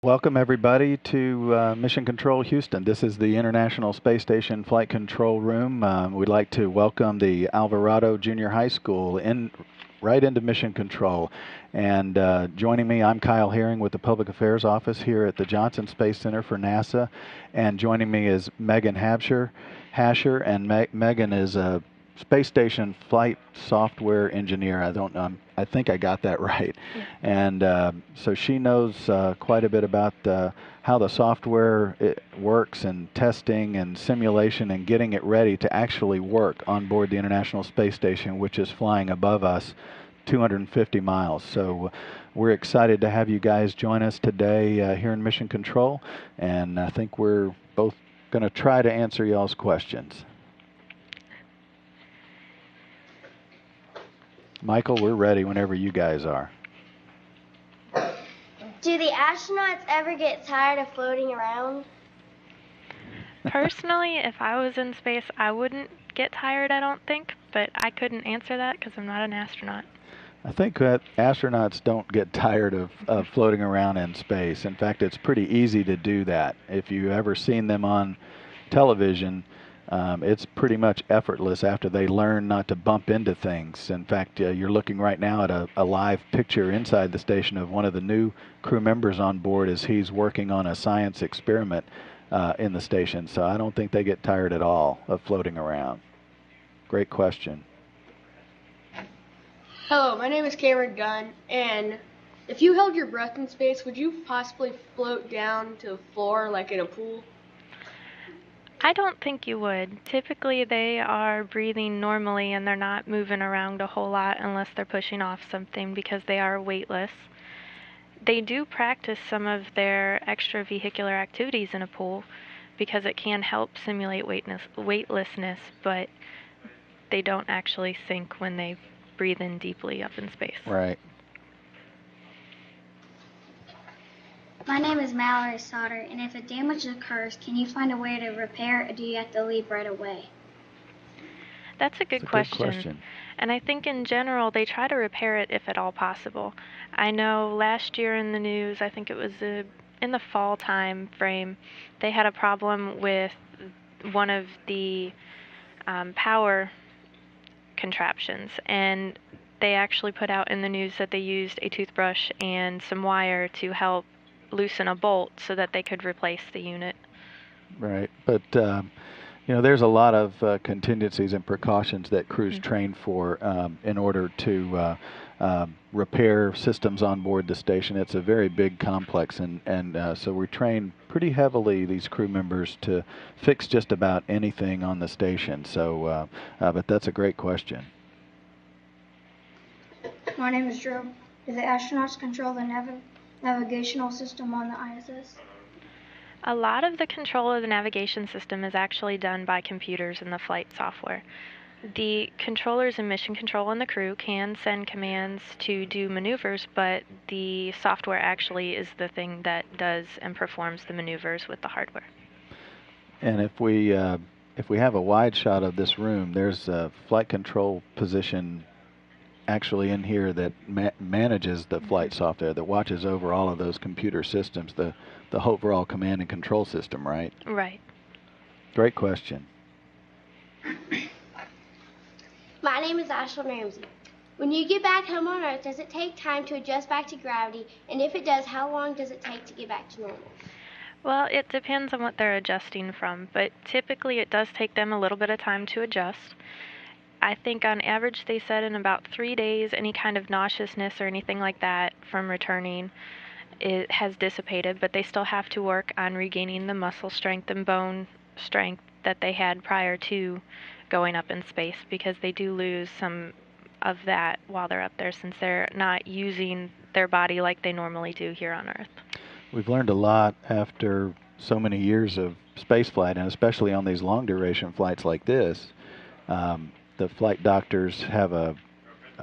Welcome everybody to Mission Control Houston. This is the International Space Station Flight Control Room. We'd like to welcome the Alvarado Junior High School right into Mission Control. And joining me, I'm Kyle Herring with the Public Affairs Office here at the Johnson Space Center for NASA. And joining me is Megan Hashier. And Megan is a space station flight software engineer. I think I got that right. Yeah. And so she knows quite a bit about how the software works, and testing and simulation and getting it ready to actually work on board the International Space Station, which is flying above us 250 miles. So we're excited to have you guys join us today here in Mission Control, and I think we're both going to try to answer y'all's questions. Michael, we're ready whenever you guys are. Do the astronauts ever get tired of floating around? Personally, if I was in space, I wouldn't get tired, I don't think, but I couldn't answer that because I'm not an astronaut. I think that astronauts don't get tired of floating around in space. In fact, it's pretty easy to do that. If you've ever seen them on television, it's pretty much effortless after they learn not to bump into things. In fact, you're looking right now at a live picture inside the station of one of the new crew members on board as he's working on a science experiment in the station. So I don't think they get tired at all of floating around. Great question. Hello, my name is Cameron Gunn, and if you held your breath in space, would you possibly float down to the floor like in a pool? I don't think you would. Typically, they are breathing normally and they're not moving around a whole lot unless they're pushing off something because they are weightless. They do practice some of their extravehicular activities in a pool because it can help simulate weightlessness, but they don't actually sink when they breathe in deeply up in space. Right. My name is Mallory Sauter, and if a damage occurs, can you find a way to repair it, or do you have to leave right away? That's a good question. And I think in general, they try to repair it if at all possible. I know last year in the news, I think it was in the fall time frame, they had a problem with one of the power contraptions, and they actually put out in the news that they used a toothbrush and some wire to help loosen a bolt so that they could replace the unit. Right, but there's a lot of contingencies and precautions that crews train for in order to repair systems on board the station. It's a very big complex, and so we train pretty heavily these crew members to fix just about anything on the station. So, but that's a great question. My name is Drew. Do the astronauts control the navigational system on the ISS? A lot of the control of the navigation system is actually done by computers in the flight software. The controllers in mission control and the crew can send commands to do maneuvers, but the software actually is the thing that does and performs the maneuvers with the hardware. And if we have a wide shot of this room, there's a flight control position actually in here that manages the flight software, that watches over all of those computer systems, the overall command and control system, right? Right. Great question. My name is Ashlyn Ramsey. When you get back home on Earth, does it take time to adjust back to gravity? And if it does, how long does it take to get back to normal? Well, it depends on what they're adjusting from, but typically it does take them a little bit of time to adjust. I think on average they said in about 3 days any kind of nauseousness or anything like that from returning it has dissipated, but they still have to work on regaining the muscle strength and bone strength that they had prior to going up in space, because they do lose some of that while they're up there since they're not using their body like they normally do here on Earth. We've learned a lot after so many years of space flight, and especially on these long duration flights like this. The flight doctors have a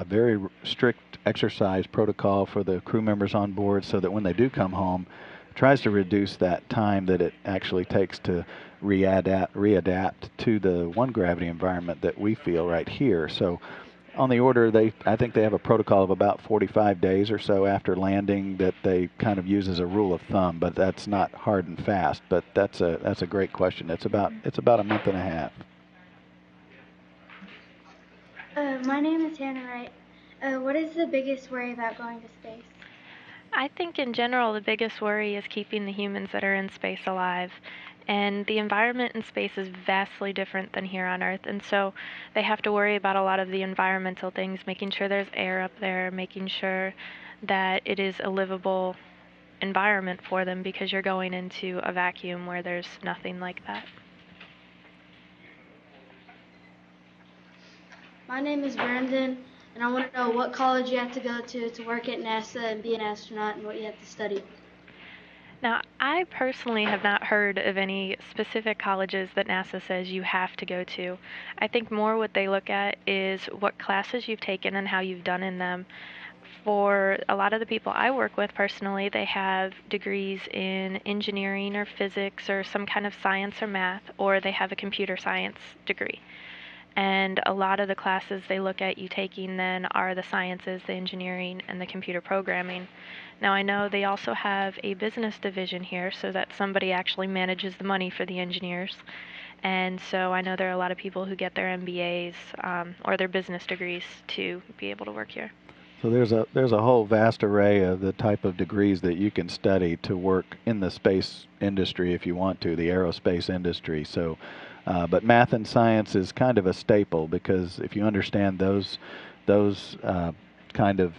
very strict exercise protocol for the crew members on board, so that when they do come home, it tries to reduce that time that it actually takes to readapt to the one gravity environment that we feel right here. So On the order, I think they have a protocol of about 45 days or so after landing that they kind of use as a rule of thumb, but that's not hard and fast. But that's a great question. It's about a month and a half. My name is Hannah Wright. What is the biggest worry about going to space? I think in general the biggest worry is keeping the humans that are in space alive. And the environment in space is vastly different than here on Earth, and so they have to worry about a lot of the environmental things, making sure there's air up there, making sure that it is a livable environment for them because you're going into a vacuum where there's nothing like that. My name is Brandon, and I want to know what college you have to go to work at NASA and be an astronaut, and what you have to study. Now, I personally have not heard of any specific colleges that NASA says you have to go to. I think more what they look at is what classes you've taken and how you've done in them. For a lot of the people I work with personally, they have degrees in engineering or physics or some kind of science or math, or they have a computer science degree. And a lot of the classes they look at you taking then are the sciences, the engineering, and the computer programming. Now I know they also have a business division here so that somebody actually manages the money for the engineers. And so I know there are a lot of people who get their MBAs or their business degrees to be able to work here. So there's a whole vast array of the type of degrees that you can study to work in the space industry if you want to, the aerospace industry. So, but math and science is kind of a staple because if you understand those kind of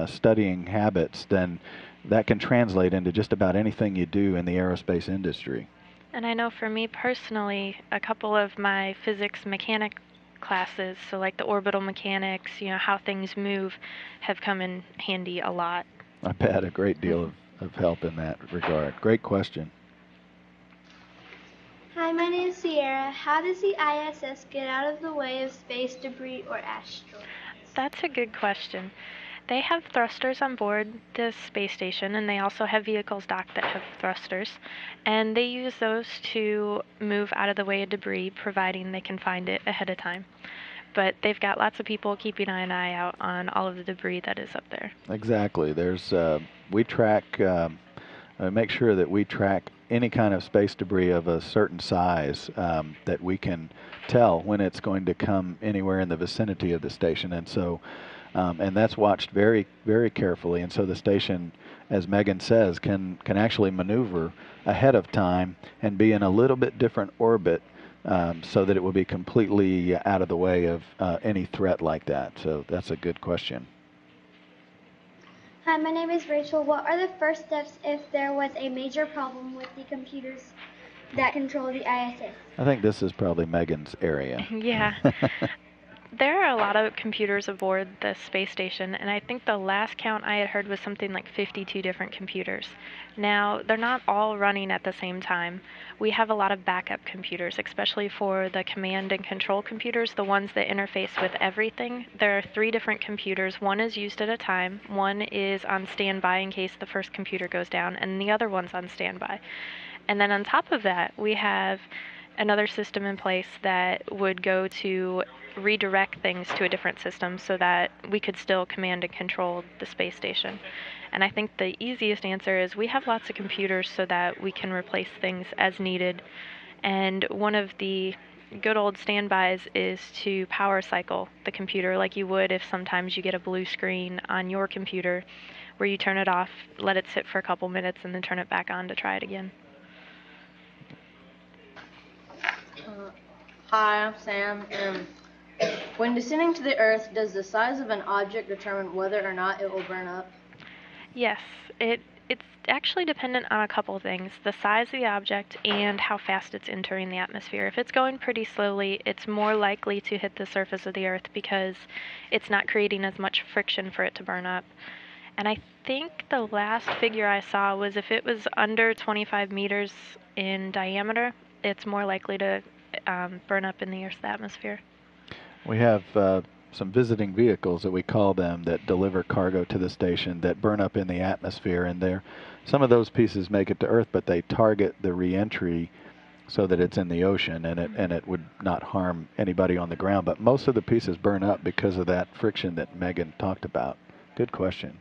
studying habits, then that can translate into just about anything you do in the aerospace industry. And I know for me personally, a couple of my physics mechanic classes, so like the orbital mechanics, how things move, have come in handy a lot. I've had a great deal of help in that regard. Great question. Hi, my name is Sierra. How does the ISS get out of the way of space debris or asteroids? That's a good question. They have thrusters on board the space station, and they also have vehicles docked that have thrusters, and they use those to move out of the way of debris, providing they can find it ahead of time. But they've got lots of people keeping an eye out on all of the debris that is up there. Exactly. There's we track, make sure that we track any kind of space debris of a certain size that we can tell when it's going to come anywhere in the vicinity of the station, and so. And that's watched very, very carefully. And so the station, as Megan says, can actually maneuver ahead of time and be in a little bit different orbit so that it will be completely out of the way of any threat like that. So that's a good question. Hi, my name is Rachel. What are the first steps if there was a major problem with the computers that control the ISS? I think this is probably Megan's area. Yeah. There are a lot of computers aboard the space station, and I think the last count I had heard was something like 52 different computers. Now, they're not all running at the same time. We have a lot of backup computers, especially for the command and control computers, the ones that interface with everything. There are 3 different computers. One is used at a time, one is on standby in case the first computer goes down, and the other one's on standby. And then on top of that, we have another system in place that would go to redirect things to a different system so that we could still command and control the space station. And I think the easiest answer is we have lots of computers so that we can replace things as needed. And one of the good old standbys is to power cycle the computer like you would if sometimes you get a blue screen on your computer where you turn it off, let it sit for a couple minutes, and then turn it back on to try it again. Hi, I'm Sam. When descending to the Earth, does the size of an object determine whether or not it will burn up? Yes, it's actually dependent on a couple things, the size of the object and how fast it's entering the atmosphere. If it's going pretty slowly, it's more likely to hit the surface of the Earth because it's not creating as much friction for it to burn up. And I think the last figure I saw was if it was under 25 meters in diameter, it's more likely to burn up in the Earth's atmosphere. We have some visiting vehicles that we call them that deliver cargo to the station that burn up in the atmosphere, and some of those pieces make it to Earth, but they target the reentry so that it's in the ocean and it would not harm anybody on the ground. But most of the pieces burn up because of that friction that Megan talked about. Good question.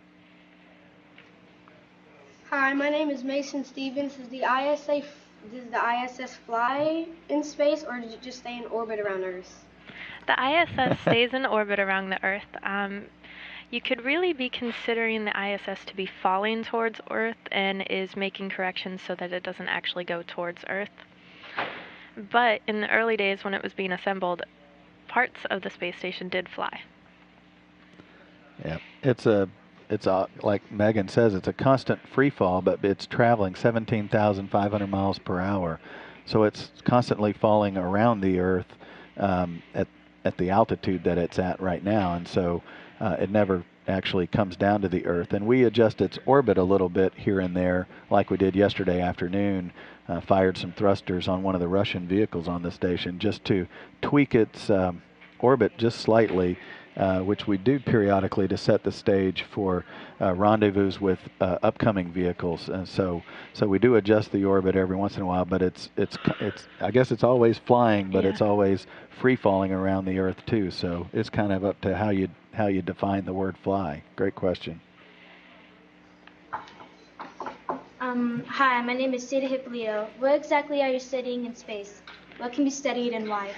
Hi, my name is Mason Stevens. Does the ISS fly in space, or does it just stay in orbit around Earth? The ISS stays in orbit around the Earth. You could really be considering the ISS to be falling towards Earth and is making corrections so that it doesn't actually go towards Earth. But in the early days when it was being assembled, parts of the space station did fly. Yeah, it's a like Megan says, it's a constant free fall, but it's traveling 17,500 miles per hour, so it's constantly falling around the Earth at the altitude that it's at right now, and so it never actually comes down to the Earth. And we adjust its orbit a little bit here and there, like we did yesterday afternoon. Fired some thrusters on one of the Russian vehicles on the station just to tweak its orbit just slightly, which we do periodically to set the stage for rendezvous with upcoming vehicles. And so we do adjust the orbit every once in a while, but it's I guess it's always flying, but it's always free falling around the Earth too. So it's kind of up to how you define the word fly. Great question. Hi, my name is Seda Hippolito. What exactly are you studying in space? What can be studied and why?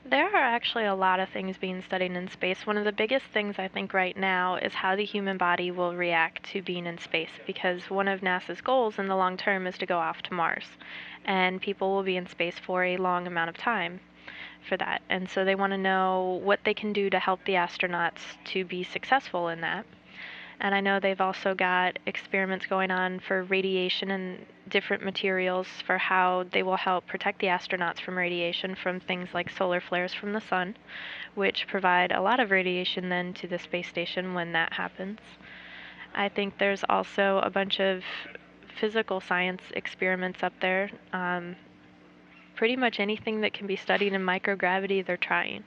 There are actually a lot of things being studied in space. One of the biggest things I think right now is how the human body will react to being in space, because one of NASA's goals in the long term is to go off to Mars, and people will be in space for a long amount of time for that. And so they want to know what they can do to help the astronauts to be successful in that. And I know they've also got experiments going on for radiation and different materials for how they will help protect the astronauts from radiation from things like solar flares from the sun, which provide a lot of radiation then to the space station when that happens. I think there's also a bunch of physical science experiments up there. Pretty much anything that can be studied in microgravity, they're trying.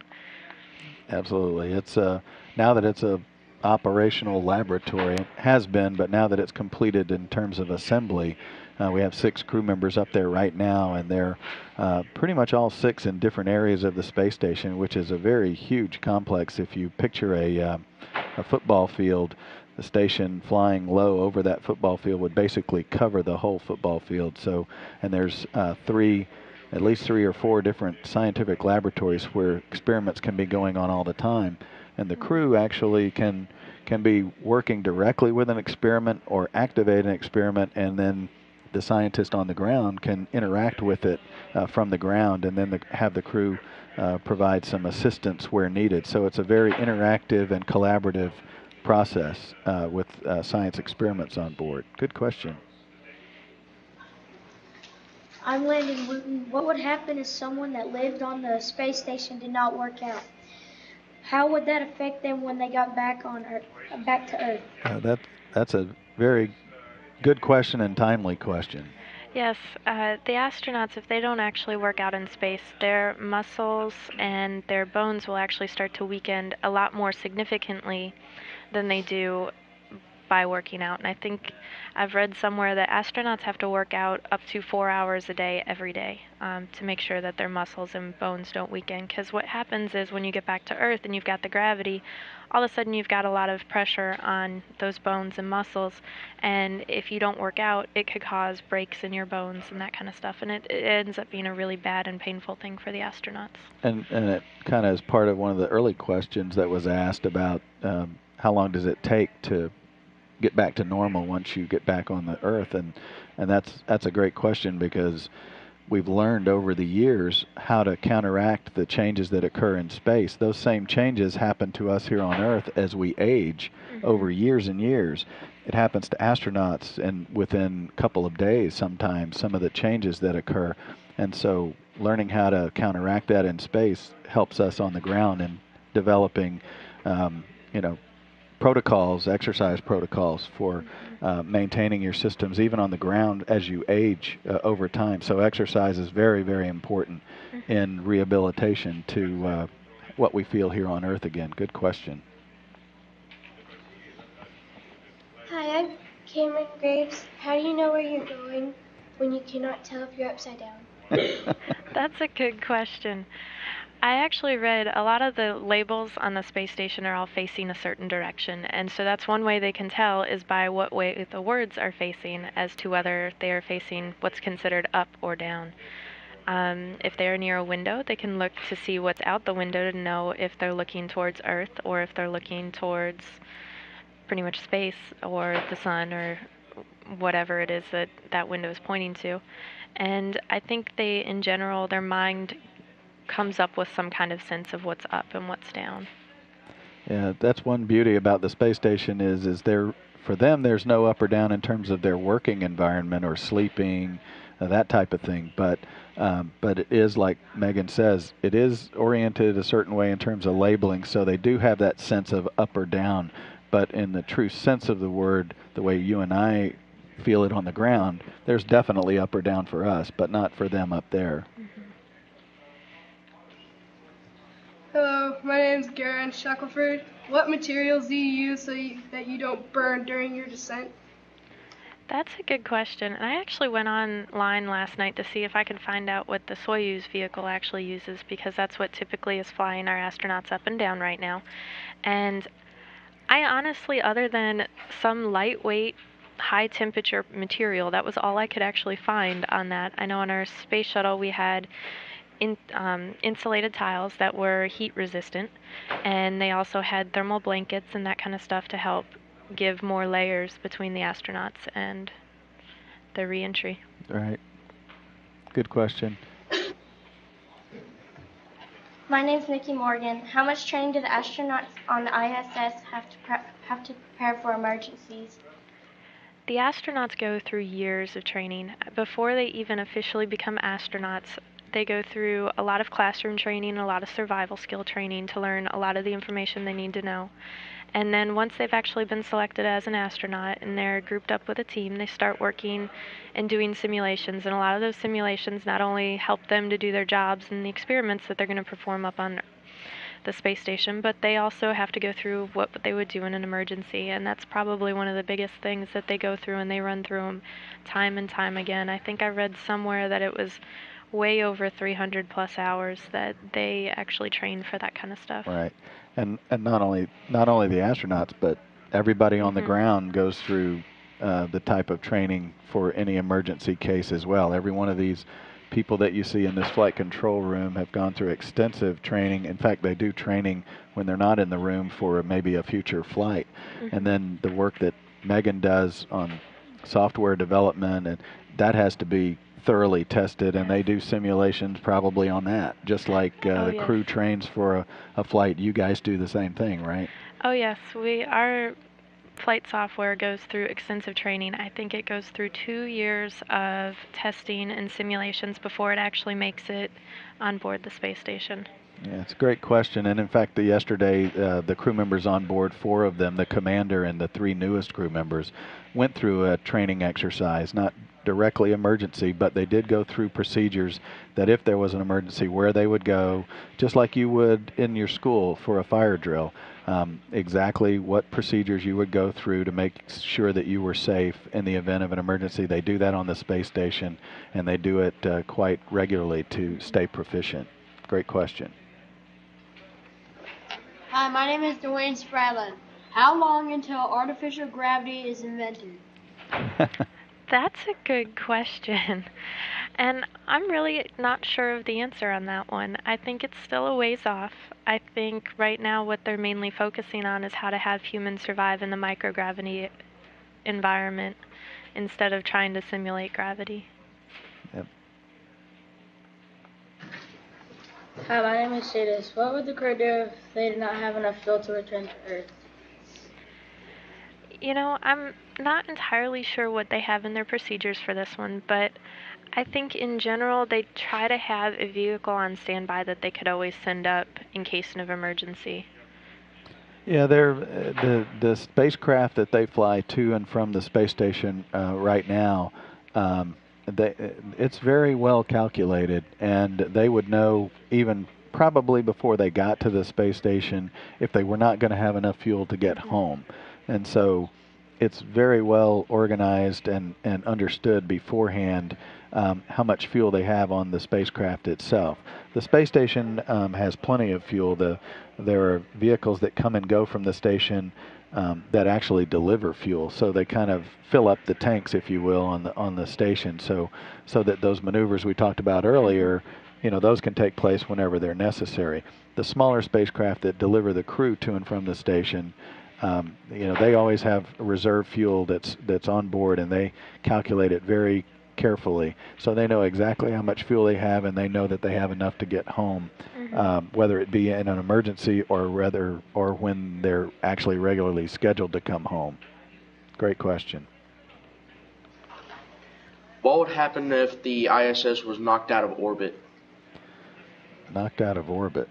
Absolutely. It's now that it's a operational laboratory, it has been, but now that it's completed in terms of assembly, we have 6 crew members up there right now, and they're pretty much all 6 in different areas of the space station, which is a very huge complex. If you picture a football field, the station flying low over that football field would basically cover the whole football field. So, and there's at least 3 or 4 different scientific laboratories where experiments can be going on all the time. And the crew actually can be working directly with an experiment or activate an experiment, and then the scientist on the ground can interact with it from the ground, and then have the crew provide some assistance where needed. So it's a very interactive and collaborative process with science experiments on board. Good question. I'm Landon Wooten. What would happen if someone that lived on the space station did not work out? How would that affect them when they got back on Earth, back to Earth? That's a very good question and timely question. Yes, the astronauts, if they don't actually work out in space, their muscles and their bones will actually start to weaken a lot more significantly than they do by working out. And I think I've read somewhere that astronauts have to work out up to 4 hours a day every day to make sure that their muscles and bones don't weaken. Because what happens is when you get back to Earth and you've got the gravity, all of a sudden you've got a lot of pressure on those bones and muscles, and if you don't work out, it could cause breaks in your bones and that kind of stuff, and it ends up being a really bad and painful thing for the astronauts. And it kind of is part of one of the early questions that was asked about how long does it take to get back to normal once you get back on the Earth, and that's a great question, because we've learned over the years how to counteract the changes that occur in space. Those same changes happen to us here on Earth as we age over years and years. It happens to astronauts, and within a couple of days sometimes, some of the changes that occur. And so learning how to counteract that in space helps us on the ground in developing protocols, exercise protocols for maintaining your systems even on the ground as you age over time. So exercise is very, very important in rehabilitation to what we feel here on Earth again. Good question. Hi, I'm Cameron Graves. How do you know where you're going? when you cannot tell if you're upside down? That's a good question. I actually read a lot of the labels on the space station are all facing a certain direction, and so that's one way they can tell is by what way the words are facing as to whether they are facing what's considered up or down. If they are near a window, they can look to see what's out the window to know if they're looking towards Earth or if they're looking towards pretty much space or the sun or whatever it is that that window is pointing to. And I think they, in general, their mind comes up with some kind of sense of what's up and what's down. Yeah, that's one beauty about the space station is there for them there's no up or down in terms of their working environment or sleeping, that type of thing. But it is like Megan says, it is oriented a certain way in terms of labeling, so they do have that sense of up or down. But in the true sense of the word, the way you and I feel it on the ground, there's definitely up or down for us, but not for them up there. Mm-hmm. Hello, my name is Garen Shackelford. What materials do you use that you don't burn during your descent? That's a good question. And I actually went online last night to see if I could find out what the Soyuz vehicle actually uses, because that's what typically is flying our astronauts up and down right now. And I honestly, other than some lightweight, high temperature material, that was all I could actually find on that. I know on our space shuttle we had insulated tiles that were heat resistant, and they also had thermal blankets and that kind of stuff to help give more layers between the astronauts and the reentry. Right. Good question. My name's Nikki Morgan. How much training do the astronauts on the ISS have to prepare for emergencies? The astronauts go through years of training. Before they even officially become astronauts, they go through a lot of classroom training, a lot of survival skill training to learn a lot of the information they need to know. And then once they've actually been selected as an astronaut and they're grouped up with a team, they start working and doing simulations. And a lot of those simulations not only help them to do their jobs and the experiments that they're going to perform up on the space station, but they also have to go through what they would do in an emergency. And that's probably one of the biggest things that they go through, and they run through them time and time again. I think I read somewhere that it was way over 300 plus hours that they actually train for that kind of stuff. Right. And not only the astronauts, but everybody on the Mhm. ground goes through the type of training for any emergency case as well. Every one of these people that you see in this flight control room have gone through extensive training. In fact, they do training when they're not in the room for maybe a future flight. Mhm. And then the work that Megan does on software development, and that has to be thoroughly tested, and they do simulations probably on that, just like the yes. crew trains for a flight. You guys do the same thing, right? Oh yes, our flight software goes through extensive training. I think it goes through 2 years of testing and simulations before it actually makes it on board the space station. Yeah, it's a great question. And in fact, yesterday, the crew members on board, 4 of them, the commander and the 3 newest crew members, went through a training exercise, not directly emergency, but they did go through procedures that if there was an emergency, where they would go, just like you would in your school for a fire drill, exactly what procedures you would go through to make sure that you were safe in the event of an emergency. They do that on the space station, and they do it quite regularly to stay proficient. Great question. Hi, my name is Dwayne Spradlin. How long until artificial gravity is invented? That's a good question. And I'm really not sure of the answer on that one. I think it's still a ways off. I think right now what they're mainly focusing on is how to have humans survive in the microgravity environment instead of trying to simulate gravity. Yep. Hi, my name is Shadis. What would the crew do if they did not have enough fuel to return to Earth? You know, I'm not entirely sure what they have in their procedures for this one, but I think in general they try to have a vehicle on standby that they could always send up in case of emergency. Yeah, the spacecraft that they fly to and from the space station right now, it's very well calculated, and they would know even probably before they got to the space station if they were not going to have enough fuel to get home. And so it's very well organized and understood beforehand how much fuel they have on the spacecraft itself. The space station has plenty of fuel. There are vehicles that come and go from the station that actually deliver fuel, so they kind of fill up the tanks, if you will, on the station, so that those maneuvers we talked about earlier, those can take place whenever they're necessary. The smaller spacecraft that deliver the crew to and from the station, they always have reserve fuel that's on board, and they calculate it very carefully, so they know exactly how much fuel they have, and they know that they have enough to get home, whether it be in an emergency or when they're actually regularly scheduled to come home. Great question. What would happen if the ISS was knocked out of orbit? Knocked out of orbit?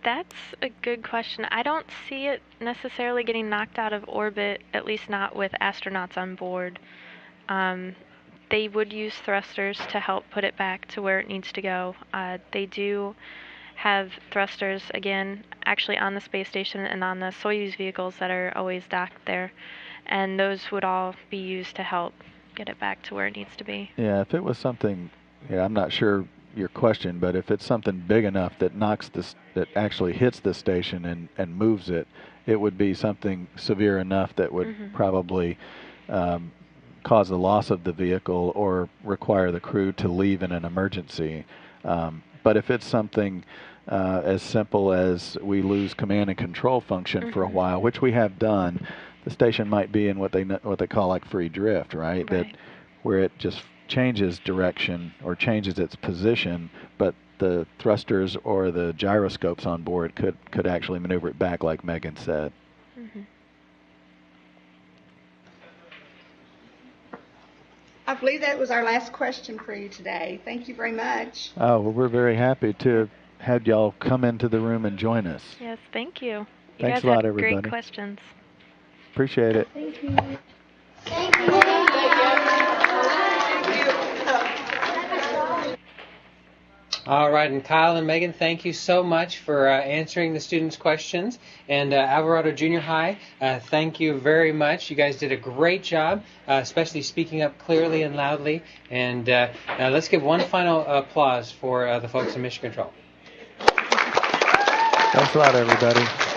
That's a good question. I don't see it necessarily getting knocked out of orbit, at least not with astronauts on board. They would use thrusters to help put it back to where it needs to go. They do have thrusters, again, actually on the space station and on the Soyuz vehicles that are always docked there. And those would all be used to help get it back to where it needs to be. Yeah, if it was something, I'm not sure your question, but if it's something big enough that that actually hits the station and moves it, it would be something severe enough that would probably cause the loss of the vehicle or require the crew to leave in an emergency. But if it's something as simple as we lose command and control function for a while, which we have done, the station might be in what they call like free drift, right? That where it just changes direction or changes its position, but the thrusters or the gyroscopes on board could actually maneuver it back, like Megan said. I believe that was our last question for you today. Thank you very much. Oh, well, we're very happy to have y'all come into the room and join us. Yes, thank you. You Thanks guys a lot, had everybody. great questions. Appreciate it. Thank you. Thank you. All right, and Kyle and Megan, thank you so much for answering the students' questions. And Alvarado Junior High, thank you very much. You guys did a great job, especially speaking up clearly and loudly. And let's give one final applause for the folks in Mission Control. Thanks a lot, everybody.